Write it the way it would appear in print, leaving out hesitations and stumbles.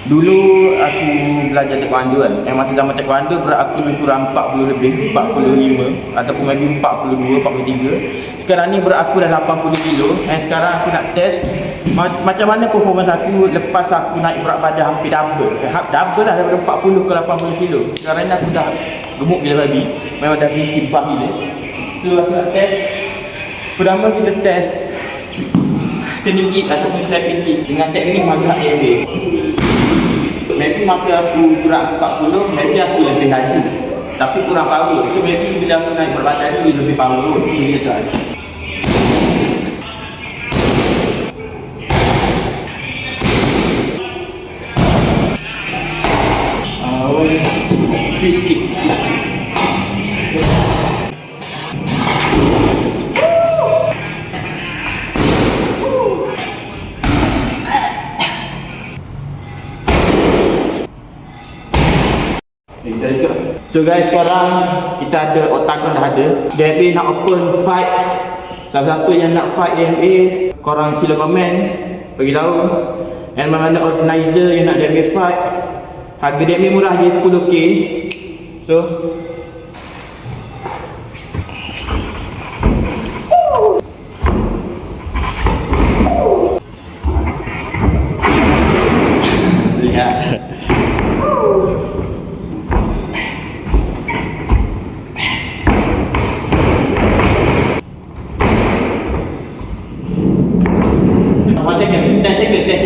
Dulu aku belajar taekwondo kan. Yang masa zaman taekwondo berat aku lebih kurang 40 lebih, 45 ataupun maybe 42, 43. Sekarang ni berat aku dah 80 kilo. Dan sekarang aku nak test macam mana performance aku lepas aku naik berat badan hampir double. Double lah daripada 40 ke 80 kilo. Sekarang ni aku dah gemuk gila babi. Memang dah misi bah gila. So aku nak test. Pertama kita test turning kick ataupun slapping kick dengan teknik mazhab MMA. Maybe masa aku berat 40, maybe aku lebih laju tapi kurang power. So maybe bila aku naik berat badan ni lebih power. Jadi kita try. Fish kick. So guys, sekarang kita ada octagon dah ada. DMA nak open fight. Siapa-siapa yang nak fight DMA, korang sila komen, bagi tahu. And mana organizer yang nak DMA fight. Harga DMA murah je 10k. So lihat. One second, 10 second.